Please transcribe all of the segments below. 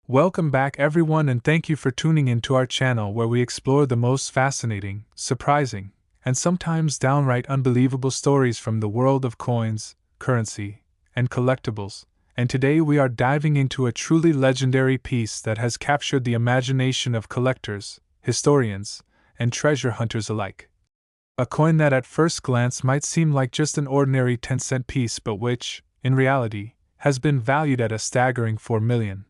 Welcome back, everyone, and thank you for tuning in to our channel where we explore the most fascinating, surprising, and sometimes downright unbelievable stories from the world of coins, currency, and collectibles. And today we are diving into a truly legendary piece that has captured the imagination of collectors, historians, and treasure hunters alike. A coin that at first glance might seem like just an ordinary 10-cent piece, but which, in reality, has been valued at a staggering $4 million.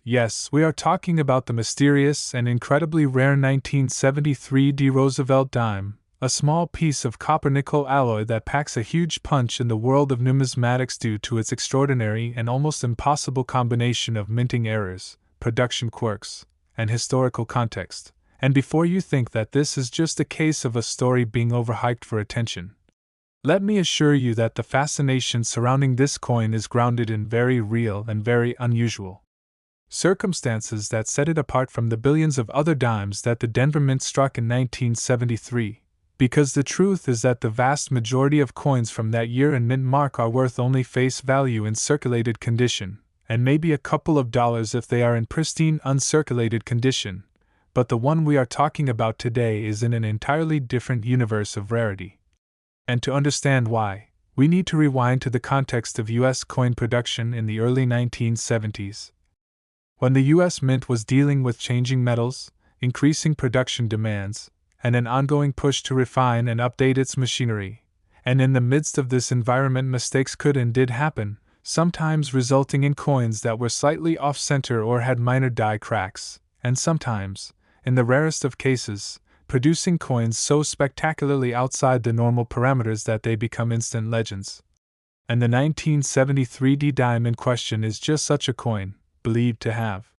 Yes, we are talking about the mysterious and incredibly rare 1973 Roosevelt dime, a small piece of copper-nickel alloy that packs a huge punch in the world of numismatics due to its extraordinary and almost impossible combination of minting errors, production quirks, and historical context. And before you think that this is just a case of a story being overhyped for attention, let me assure you that the fascination surrounding this coin is grounded in very real and very unusual circumstances that set it apart from the billions of other dimes that the Denver Mint struck in 1973, because the truth is that the vast majority of coins from that year and mint mark are worth only face value in circulated condition, and maybe a couple of dollars if they are in pristine uncirculated condition, but the one we are talking about today is in an entirely different universe of rarity. And to understand why, we need to rewind to the context of U.S. coin production in the early 1970s. When the U.S. Mint was dealing with changing metals, increasing production demands, and an ongoing push to refine and update its machinery, and in the midst of this environment mistakes could and did happen, sometimes resulting in coins that were slightly off-center or had minor die cracks, and sometimes, in the rarest of cases, producing coins so spectacularly outside the normal parameters that they become instant legends. And the 1973 D dime in question is just such a coin, believed to have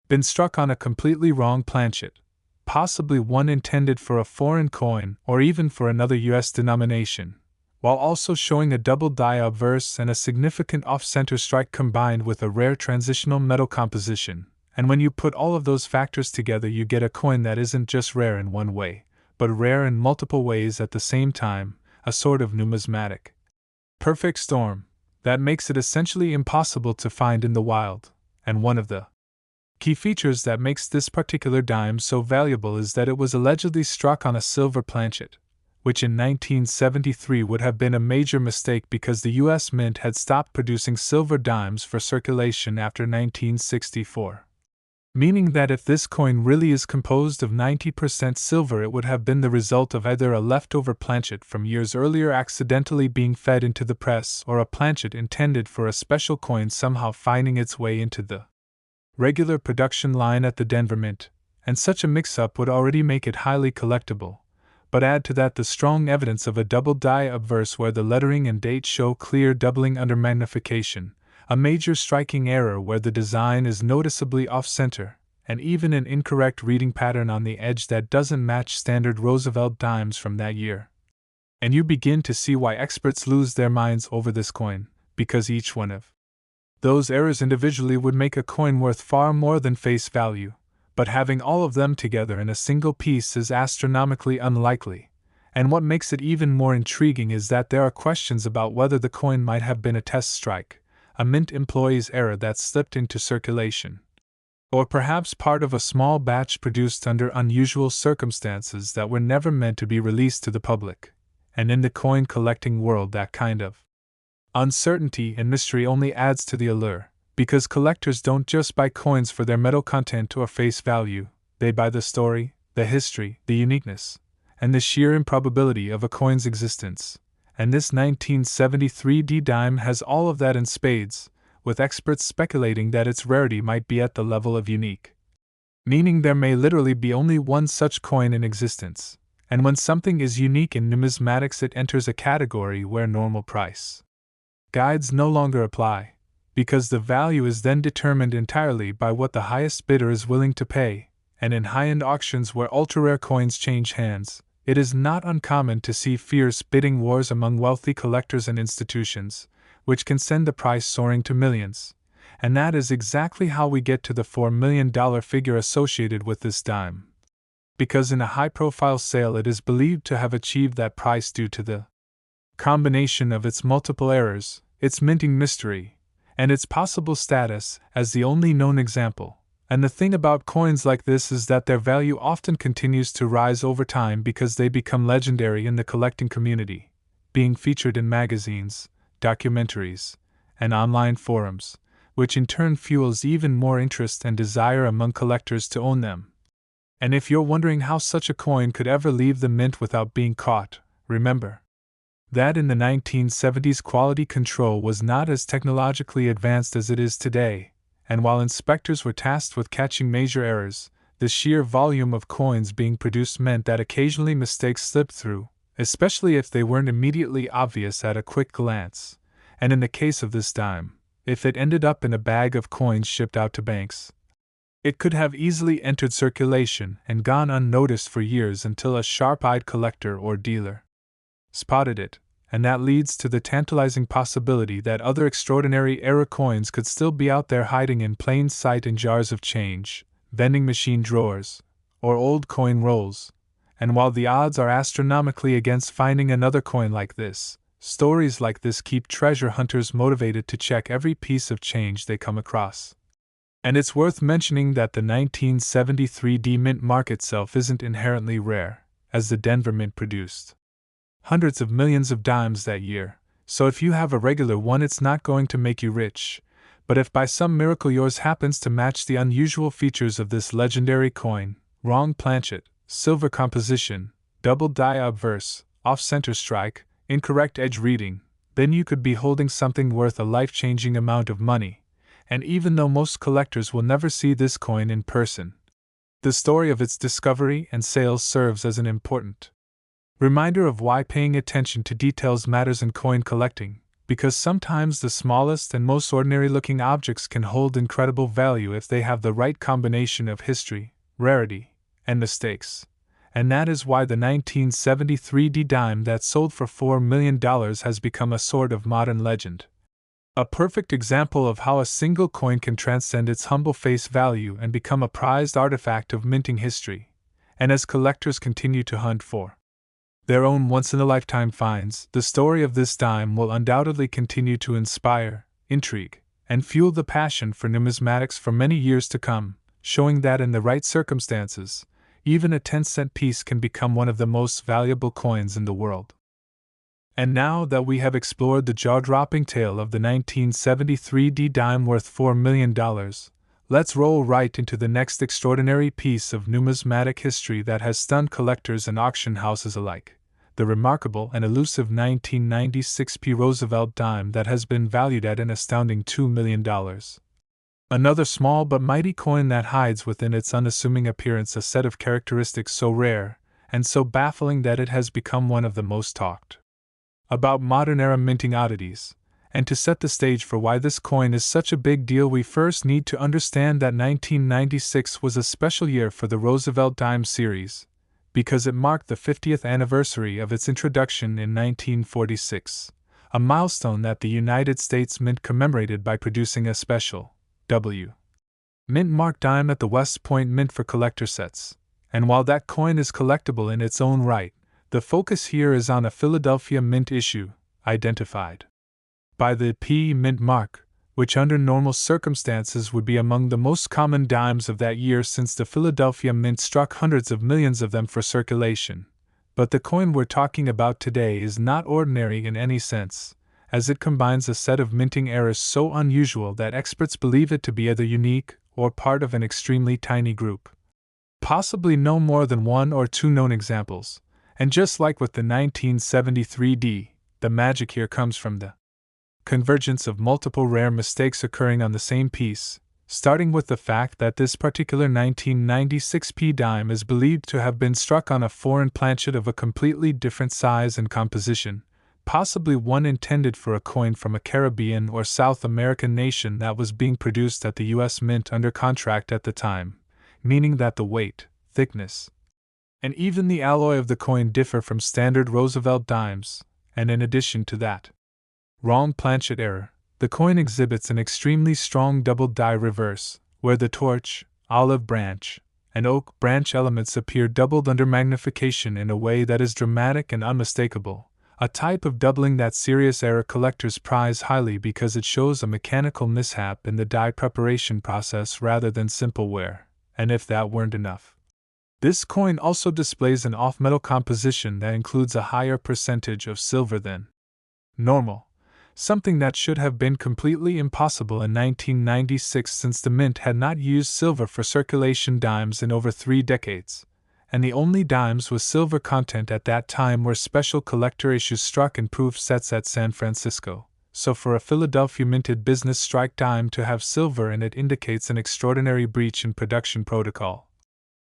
been struck on a completely wrong planchet, possibly one intended for a foreign coin or even for another U.S. denomination, while also showing a double die obverse and a significant off-center strike combined with a rare transitional metal composition. And when you put all of those factors together, you get a coin that isn't just rare in one way, but rare in multiple ways at the same time, a sort of numismatic perfect storm that makes it essentially impossible to find in the wild. And one of the key features that makes this particular dime so valuable is that it was allegedly struck on a silver planchet, which in 1973 would have been a major mistake because the U.S. Mint had stopped producing silver dimes for circulation after 1964. Meaning that if this coin really is composed of 90% silver, it would have been the result of either a leftover planchet from years earlier accidentally being fed into the press, or a planchet intended for a special coin somehow finding its way into the regular production line at the Denver Mint, and such a mix-up would already make it highly collectible. But add to that the strong evidence of a double die obverse where the lettering and date show clear doubling under magnification, a major striking error where the design is noticeably off-center, and even an incorrect reading pattern on the edge that doesn't match standard Roosevelt dimes from that year. And you begin to see why experts lose their minds over this coin, because each one of those errors individually would make a coin worth far more than face value, but having all of them together in a single piece is astronomically unlikely. And what makes it even more intriguing is that there are questions about whether the coin might have been a test strike, a mint employee's error that slipped into circulation, or perhaps part of a small batch produced under unusual circumstances that were never meant to be released to the public. And in the coin collecting world, that kind of uncertainty and mystery only adds to the allure, because collectors don't just buy coins for their metal content or face value, they buy the story, the history, the uniqueness, and the sheer improbability of a coin's existence. And this 1973 D dime has all of that in spades, with experts speculating that its rarity might be at the level of unique, meaning there may literally be only one such coin in existence. And when something is unique in numismatics, it enters a category where normal price guides no longer apply, because the value is then determined entirely by what the highest bidder is willing to pay. And in high-end auctions where ultra-rare coins change hands, it is not uncommon to see fierce bidding wars among wealthy collectors and institutions, which can send the price soaring to millions. And that is exactly how we get to the $4 million figure associated with this dime. Because in a high-profile sale it is believed to have achieved that price due to the combination of its multiple errors, its minting mystery, and its possible status as the only known example. And the thing about coins like this is that their value often continues to rise over time because they become legendary in the collecting community, being featured in magazines, documentaries, and online forums, which in turn fuels even more interest and desire among collectors to own them. And if you're wondering how such a coin could ever leave the mint without being caught, remember that in the 1970s quality control was not as technologically advanced as it is today, and while inspectors were tasked with catching major errors, the sheer volume of coins being produced meant that occasionally mistakes slipped through, especially if they weren't immediately obvious at a quick glance. And in the case of this dime, if it ended up in a bag of coins shipped out to banks, it could have easily entered circulation and gone unnoticed for years until a sharp-eyed collector or dealer spotted it, and that leads to the tantalizing possibility that other extraordinary era coins could still be out there hiding in plain sight in jars of change, vending machine drawers, or old coin rolls. And while the odds are astronomically against finding another coin like this, stories like this keep treasure hunters motivated to check every piece of change they come across. And it's worth mentioning that the 1973 D Mint mark itself isn't inherently rare, as the Denver Mint produced hundreds of millions of dimes that year, so if you have a regular one it's not going to make you rich. But if by some miracle yours happens to match the unusual features of this legendary coin, wrong planchet, silver composition, double die obverse, off-center strike, incorrect edge reading, then you could be holding something worth a life-changing amount of money. And even though most collectors will never see this coin in person, the story of its discovery and sales serves as an important reminder of why paying attention to details matters in coin collecting, because sometimes the smallest and most ordinary-looking objects can hold incredible value if they have the right combination of history, rarity, and mistakes. And that is why the 1973 D dime that sold for $4 million has become a sort of modern legend. A perfect example of how a single coin can transcend its humble face value and become a prized artifact of minting history. And as collectors continue to hunt for their own once-in-a-lifetime finds, the story of this dime will undoubtedly continue to inspire, intrigue, and fuel the passion for numismatics for many years to come, showing that in the right circumstances, even a 10-cent piece can become one of the most valuable coins in the world. And now that we have explored the jaw-dropping tale of the 1973 D dime worth $4 million, let's roll right into the next extraordinary piece of numismatic history that has stunned collectors and auction houses alike: the remarkable and elusive 1996 Roosevelt dime that has been valued at an astounding $2 million. Another small but mighty coin that hides within its unassuming appearance a set of characteristics so rare and so baffling that it has become one of the most talked about modern-era minting oddities. And to set the stage for why this coin is such a big deal, we first need to understand that 1996 was a special year for the Roosevelt dime series, because it marked the 50th anniversary of its introduction in 1946, a milestone that the United States Mint commemorated by producing a special W Mint mark dime at the West Point Mint for collector sets. And while that coin is collectible in its own right, the focus here is on a Philadelphia Mint issue, identified by the P Mint mark, which under normal circumstances would be among the most common dimes of that year since the Philadelphia Mint struck hundreds of millions of them for circulation. But the coin we're talking about today is not ordinary in any sense, as it combines a set of minting errors so unusual that experts believe it to be either unique or part of an extremely tiny group. Possibly no more than one or two known examples, and just like with the 1973 D, the magic here comes from the convergence of multiple rare mistakes occurring on the same piece, starting with the fact that this particular 1996 P dime is believed to have been struck on a foreign planchet of a completely different size and composition, possibly one intended for a coin from a Caribbean or South American nation that was being produced at the U.S. Mint under contract at the time, meaning that the weight, thickness, and even the alloy of the coin differ from standard Roosevelt dimes, and in addition to that wrong planchet error, the coin exhibits an extremely strong double die reverse, where the torch, olive branch, and oak branch elements appear doubled under magnification in a way that is dramatic and unmistakable, a type of doubling that serious error collectors prize highly because it shows a mechanical mishap in the die preparation process rather than simple wear, and if that weren't enough. This coin also displays an off-metal composition that includes a higher percentage of silver than normal, something that should have been completely impossible in 1996 since the mint had not used silver for circulation dimes in over 3 decades, and the only dimes with silver content at that time were special collector issues struck in proof sets at San Francisco. So for a Philadelphia minted business strike dime to have silver in it indicates an extraordinary breach in production protocol.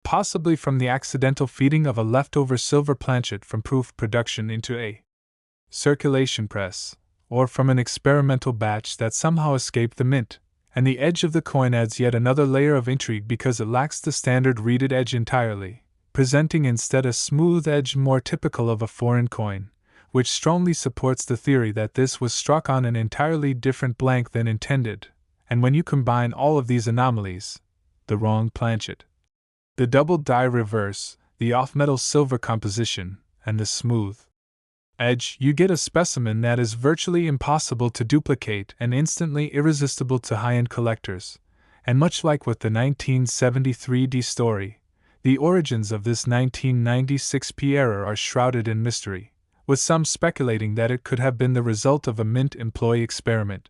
Possibly from the accidental feeding of a leftover silver planchet from proof production into a circulation press, or from an experimental batch that somehow escaped the mint, and the edge of the coin adds yet another layer of intrigue because it lacks the standard reeded edge entirely, presenting instead a smooth edge more typical of a foreign coin, which strongly supports the theory that this was struck on an entirely different blank than intended, and when you combine all of these anomalies, the wrong planchet, the double die reverse, the off-metal silver composition, and the smooth edge, you get a specimen that is virtually impossible to duplicate and instantly irresistible to high-end collectors. And much like with the 1973 D story, the origins of this 1996 P error are shrouded in mystery, with some speculating that it could have been the result of a mint employee experiment,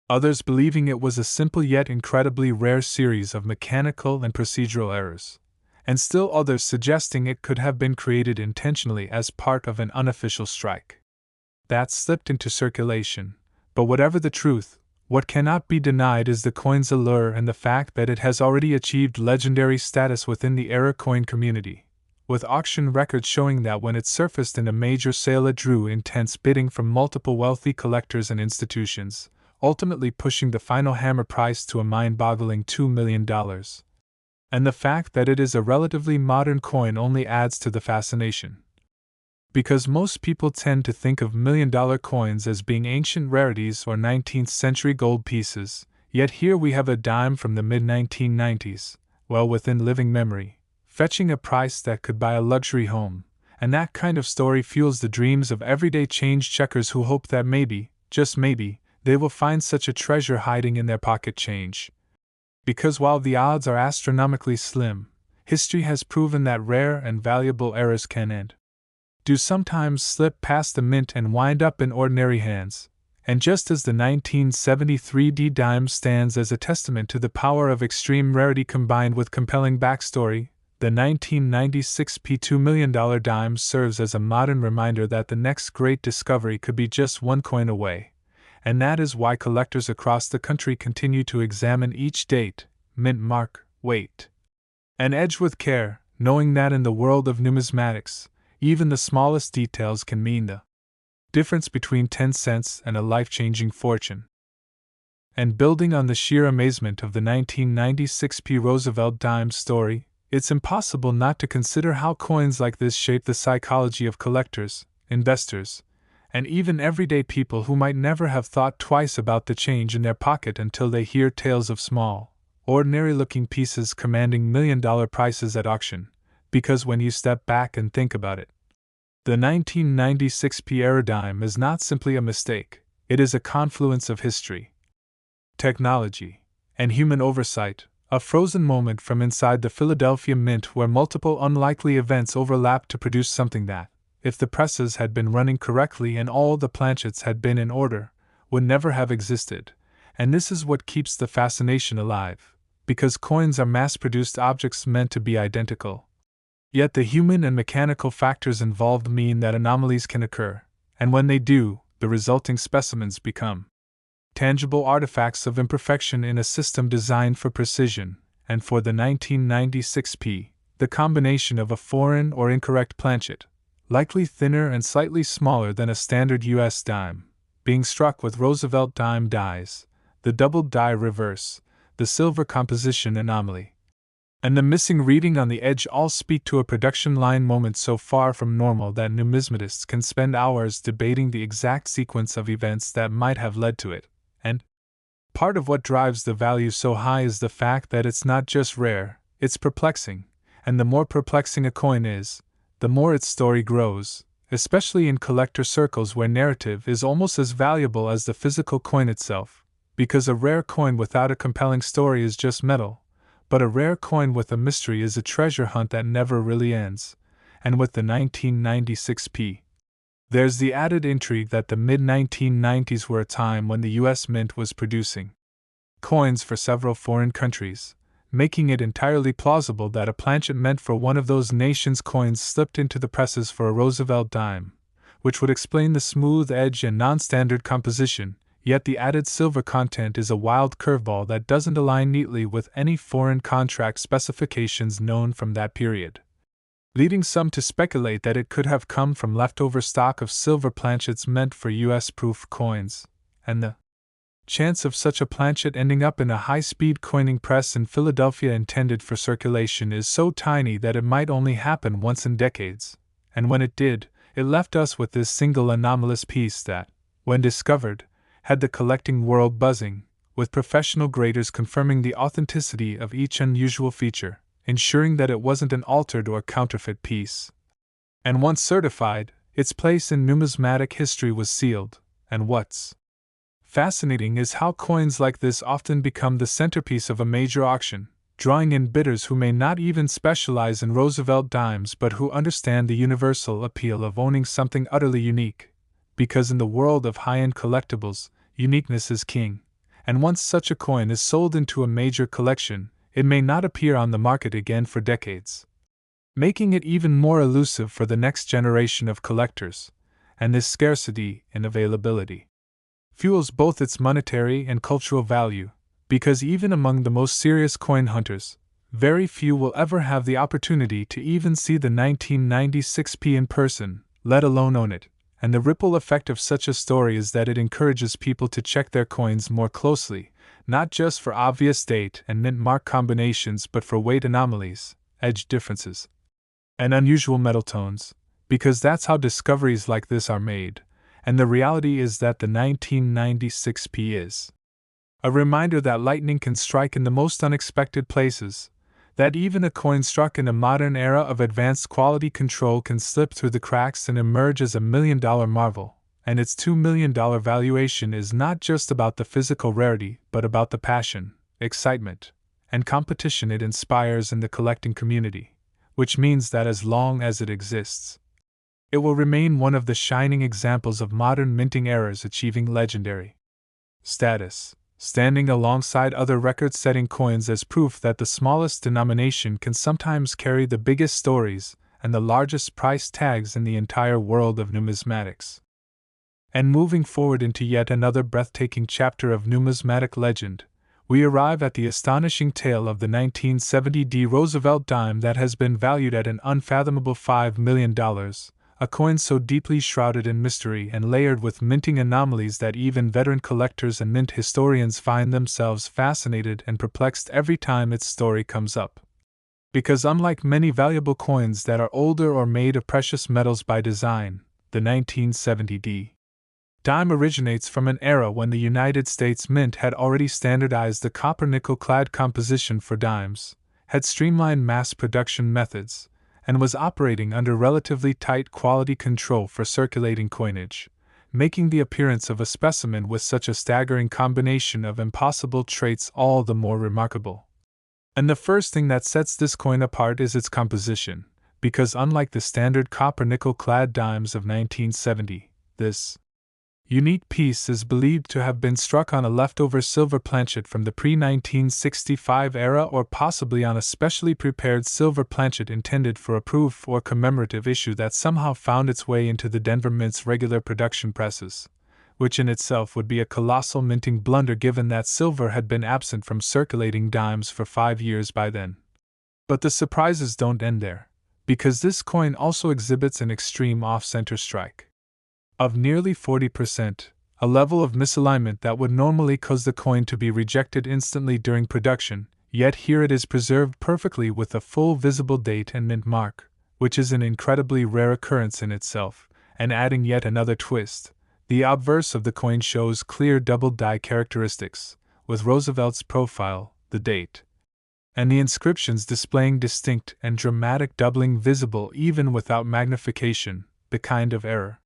others believing it was a simple yet incredibly rare series of mechanical and procedural errors, and still others suggesting it could have been created intentionally as part of an unofficial strike that slipped into circulation. But whatever the truth, what cannot be denied is the coin's allure and the fact that it has already achieved legendary status within the error coin community, with auction records showing that when it surfaced in a major sale it drew intense bidding from multiple wealthy collectors and institutions, ultimately pushing the final hammer price to a mind-boggling $2 million. And the fact that it is a relatively modern coin only adds to the fascination, because most people tend to think of million-dollar coins as being ancient rarities or 19th century gold pieces, yet here we have a dime from the mid-1990s, well within living memory, fetching a price that could buy a luxury home, and that kind of story fuels the dreams of everyday change checkers who hope that maybe, just maybe, they will find such a treasure hiding in their pocket change. Because while the odds are astronomically slim, history has proven that rare and valuable errors do sometimes slip past the mint and wind up in ordinary hands, and just as the 1973 D dime stands as a testament to the power of extreme rarity combined with compelling backstory, the 1996 P $2 million dime serves as a modern reminder that the next great discovery could be just one coin away. And that is why collectors across the country continue to examine each date, mint mark, weight, and edge with care, knowing that in the world of numismatics, even the smallest details can mean the difference between 10 cents and a life-changing fortune. And building on the sheer amazement of the 1996 P Roosevelt dime story, it's impossible not to consider how coins like this shape the psychology of collectors, investors, and even everyday people who might never have thought twice about the change in their pocket until they hear tales of small, ordinary-looking pieces commanding million-dollar prices at auction, because when you step back and think about it, the 1996 P error dime is not simply a mistake, it is a confluence of history, technology, and human oversight, a frozen moment from inside the Philadelphia Mint where multiple unlikely events overlapped to produce something that, if the presses had been running correctly and all the planchets had been in order, would never have existed. And this is what keeps the fascination alive, because coins are mass-produced objects meant to be identical. Yet the human and mechanical factors involved mean that anomalies can occur, and when they do, the resulting specimens become tangible artifacts of imperfection in a system designed for precision, and for the 1996 P, the combination of a foreign or incorrect planchet, likely thinner and slightly smaller than a standard U.S. dime, being struck with Roosevelt dime dies, the double die reverse, the silver composition anomaly, and the missing reading on the edge all speak to a production line moment so far from normal that numismatists can spend hours debating the exact sequence of events that might have led to it, and part of what drives the value so high is the fact that it's not just rare, it's perplexing, and the more perplexing a coin is, the more its story grows, especially in collector circles where narrative is almost as valuable as the physical coin itself, because a rare coin without a compelling story is just metal, but a rare coin with a mystery is a treasure hunt that never really ends. And with the 1996p, there's the added intrigue that the mid-1990s were a time when the US Mint was producing coins for several foreign countries, making it entirely plausible that a planchet meant for one of those nations' coins slipped into the presses for a Roosevelt dime, which would explain the smooth edge and non-standard composition, yet the added silver content is a wild curveball that doesn't align neatly with any foreign contract specifications known from that period, leading some to speculate that it could have come from leftover stock of silver planchets meant for US-proof coins, and the chance of such a planchet ending up in a high-speed coining press in Philadelphia intended for circulation is so tiny that it might only happen once in decades, and when it did, it left us with this single anomalous piece that, when discovered, had the collecting world buzzing, with professional graders confirming the authenticity of each unusual feature, ensuring that it wasn't an altered or counterfeit piece. And once certified, its place in numismatic history was sealed, and what's fascinating is how coins like this often become the centerpiece of a major auction, drawing in bidders who may not even specialize in Roosevelt dimes but who understand the universal appeal of owning something utterly unique, because in the world of high-end collectibles, uniqueness is king, and once such a coin is sold into a major collection, it may not appear on the market again for decades, making it even more elusive for the next generation of collectors, and this scarcity and availability fuels both its monetary and cultural value, because even among the most serious coin hunters, very few will ever have the opportunity to even see the 1996p in person, let alone own it, and the ripple effect of such a story is that it encourages people to check their coins more closely, not just for obvious date and mint mark combinations but for weight anomalies, edge differences, and unusual metal tones, because that's how discoveries like this are made. And the reality is that the 1996p is a reminder that lightning can strike in the most unexpected places, that even a coin struck in a modern era of advanced quality control can slip through the cracks and emerge as a $1 million marvel, and its $2 million valuation is not just about the physical rarity but about the passion, excitement, and competition it inspires in the collecting community, which means that as long as it exists, it will remain one of the shining examples of modern minting eras achieving legendary status, standing alongside other record-setting coins as proof that the smallest denomination can sometimes carry the biggest stories and the largest price tags in the entire world of numismatics. And moving forward into yet another breathtaking chapter of numismatic legend, we arrive at the astonishing tale of the 1970 Roosevelt dime that has been valued at an unfathomable $5 million. A coin so deeply shrouded in mystery and layered with minting anomalies that even veteran collectors and mint historians find themselves fascinated and perplexed every time its story comes up. Because unlike many valuable coins that are older or made of precious metals by design, the 1970 dime originates from an era when the United States Mint had already standardized the copper-nickel clad composition for dimes, had streamlined mass production methods, and was operating under relatively tight quality control for circulating coinage, making the appearance of a specimen with such a staggering combination of impossible traits all the more remarkable. And the first thing that sets this coin apart is its composition, because unlike the standard copper-nickel clad dimes of 1970, this unique piece is believed to have been struck on a leftover silver planchet from the pre-1965 era or possibly on a specially prepared silver planchet intended for a proof or commemorative issue that somehow found its way into the Denver Mint's regular production presses, which in itself would be a colossal minting blunder given that silver had been absent from circulating dimes for 5 years by then. But the surprises don't end there, because this coin also exhibits an extreme off-center strike of nearly 40%, a level of misalignment that would normally cause the coin to be rejected instantly during production, yet here it is preserved perfectly with a full visible date and mint mark, which is an incredibly rare occurrence in itself, and adding yet another twist, the obverse of the coin shows clear double die characteristics, with Roosevelt's profile, the date, and the inscriptions displaying distinct and dramatic doubling visible even without magnification, the kind of error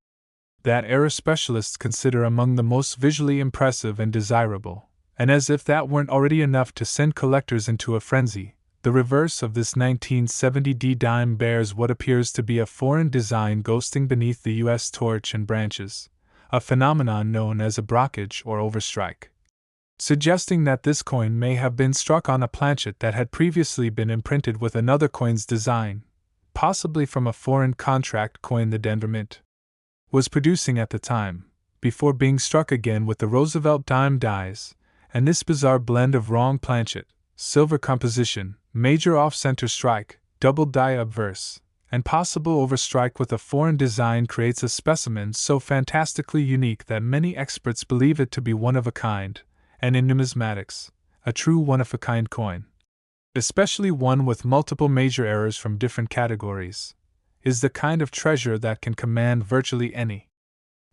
that error specialists consider among the most visually impressive and desirable. And as if that weren't already enough to send collectors into a frenzy, the reverse of this 1970D dime bears what appears to be a foreign design ghosting beneath the US torch and branches, a phenomenon known as a brockage or overstrike, suggesting that this coin may have been struck on a planchet that had previously been imprinted with another coin's design, possibly from a foreign contract coin the Denver Mint was producing at the time, before being struck again with the Roosevelt dime dies, and this bizarre blend of wrong planchet, silver composition, major off-center strike, double die obverse, and possible overstrike with a foreign design creates a specimen so fantastically unique that many experts believe it to be one of a kind, and in numismatics, a true one-of-a-kind coin, especially one with multiple major errors from different categories, is the kind of treasure that can command virtually any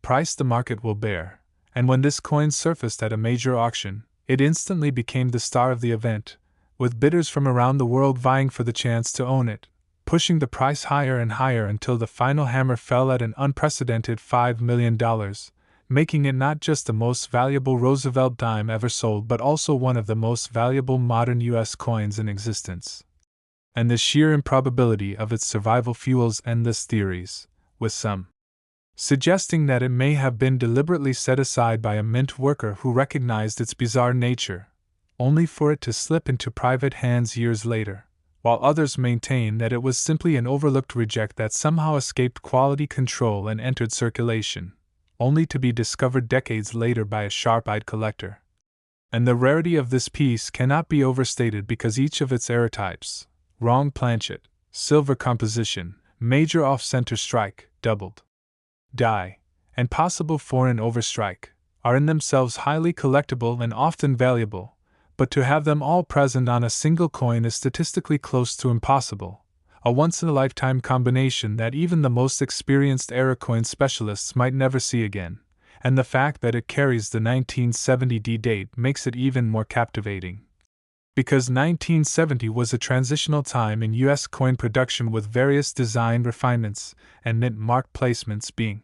price the market will bear, and when this coin surfaced at a major auction, it instantly became the star of the event, with bidders from around the world vying for the chance to own it, pushing the price higher and higher until the final hammer fell at an unprecedented $5 million, making it not just the most valuable Roosevelt dime ever sold but also one of the most valuable modern U.S. coins in existence. And the sheer improbability of its survival fuels endless theories, with some suggesting that it may have been deliberately set aside by a mint worker who recognized its bizarre nature, only for it to slip into private hands years later, while others maintain that it was simply an overlooked reject that somehow escaped quality control and entered circulation, only to be discovered decades later by a sharp-eyed collector. And the rarity of this piece cannot be overstated because each of its error types, wrong planchet, silver composition, major off-center strike, doubled die, and possible foreign overstrike, are in themselves highly collectible and often valuable, but to have them all present on a single coin is statistically close to impossible, a once-in-a-lifetime combination that even the most experienced error coin specialists might never see again, and the fact that it carries the 1970D date makes it even more captivating. Because 1970 was a transitional time in U.S. coin production with various design refinements and mint mark placements being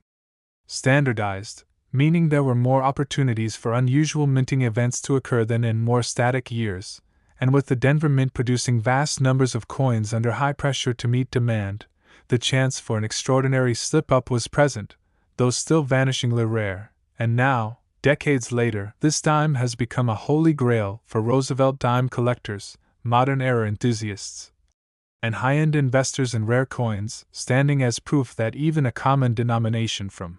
standardized, meaning there were more opportunities for unusual minting events to occur than in more static years, and with the Denver Mint producing vast numbers of coins under high pressure to meet demand, the chance for an extraordinary slip-up was present, though still vanishingly rare, and now, decades later, this dime has become a holy grail for Roosevelt dime collectors, modern era enthusiasts, and high-end investors in rare coins, standing as proof that even a common denomination from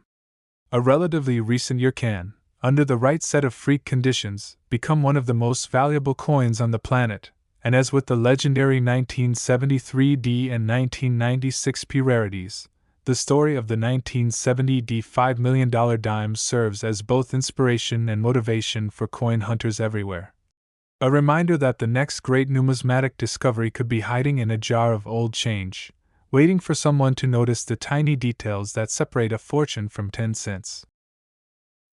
a relatively recent year can, under the right set of freak conditions, become one of the most valuable coins on the planet, and as with the legendary 1973D and 1996P rarities, the story of the 1970D $5 million dime serves as both inspiration and motivation for coin hunters everywhere. A reminder that the next great numismatic discovery could be hiding in a jar of old change, waiting for someone to notice the tiny details that separate a fortune from 10 cents.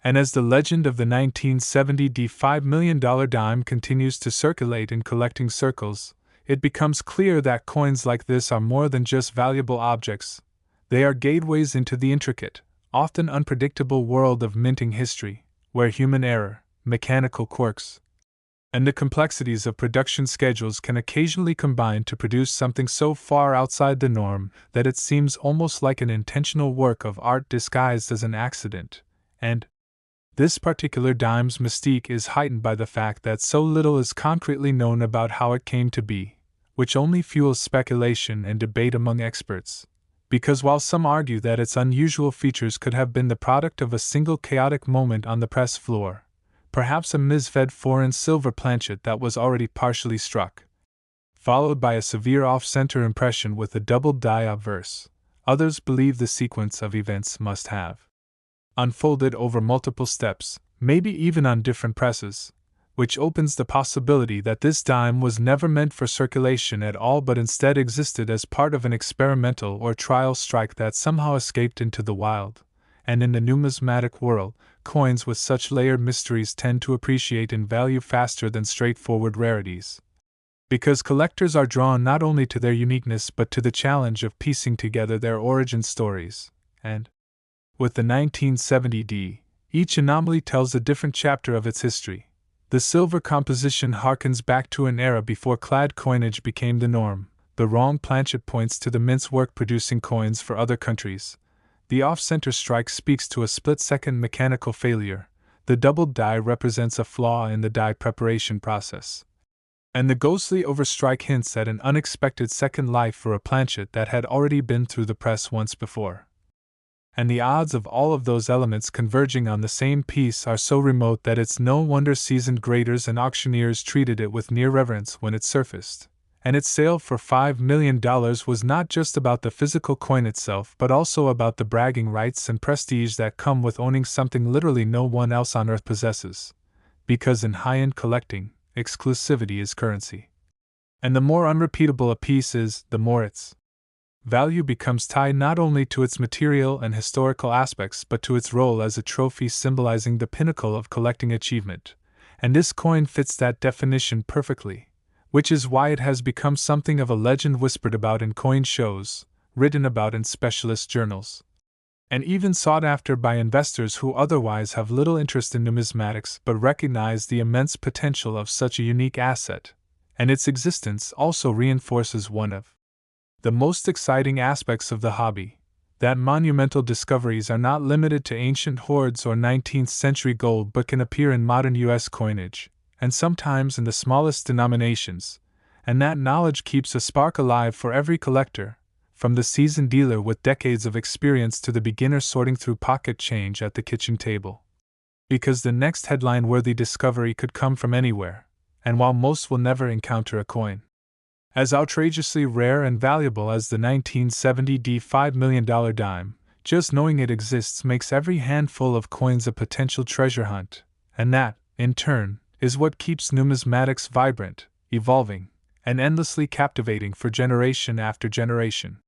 And as the legend of the 1970D $5 million dime continues to circulate in collecting circles, it becomes clear that coins like this are more than just valuable objects. They are gateways into the intricate, often unpredictable world of minting history, where human error, mechanical quirks, and the complexities of production schedules can occasionally combine to produce something so far outside the norm that it seems almost like an intentional work of art disguised as an accident, and this particular dime's mystique is heightened by the fact that so little is concretely known about how it came to be, which only fuels speculation and debate among experts. Because while some argue that its unusual features could have been the product of a single chaotic moment on the press floor, perhaps a misfed foreign silver planchet that was already partially struck, followed by a severe off-center impression with a double die obverse, others believe the sequence of events must have unfolded over multiple steps, maybe even on different presses, which opens the possibility that this dime was never meant for circulation at all but instead existed as part of an experimental or trial strike that somehow escaped into the wild. And in the numismatic world, coins with such layered mysteries tend to appreciate in value faster than straightforward rarities, because collectors are drawn not only to their uniqueness but to the challenge of piecing together their origin stories, And, with the 1970D, each anomaly tells a different chapter of its history. The silver composition harkens back to an era before clad coinage became the norm. The wrong planchet points to the mint's work producing coins for other countries. The off-center strike speaks to a split-second mechanical failure. The doubled die represents a flaw in the die preparation process. And the ghostly overstrike hints at an unexpected second life for a planchet that had already been through the press once before. And the odds of all of those elements converging on the same piece are so remote that it's no wonder seasoned graders and auctioneers treated it with near reverence when it surfaced. And its sale for $5 million was not just about the physical coin itself, but also about the bragging rights and prestige that come with owning something literally no one else on earth possesses. Because in high-end collecting, exclusivity is currency. And the more unrepeatable a piece is, the more its value becomes tied not only to its material and historical aspects but to its role as a trophy symbolizing the pinnacle of collecting achievement. And this coin fits that definition perfectly, which is why it has become something of a legend whispered about in coin shows, written about in specialist journals, and even sought after by investors who otherwise have little interest in numismatics but recognize the immense potential of such a unique asset. And its existence also reinforces one of the most exciting aspects of the hobby, that monumental discoveries are not limited to ancient hoards or 19th century gold but can appear in modern U.S. coinage, and sometimes in the smallest denominations, and that knowledge keeps a spark alive for every collector, from the seasoned dealer with decades of experience to the beginner sorting through pocket change at the kitchen table. Because the next headline-worthy discovery could come from anywhere, and while most will never encounter a coin as outrageously rare and valuable as the 1970D $5 million dime, just knowing it exists makes every handful of coins a potential treasure hunt, and that, in turn, is what keeps numismatics vibrant, evolving, and endlessly captivating for generation after generation.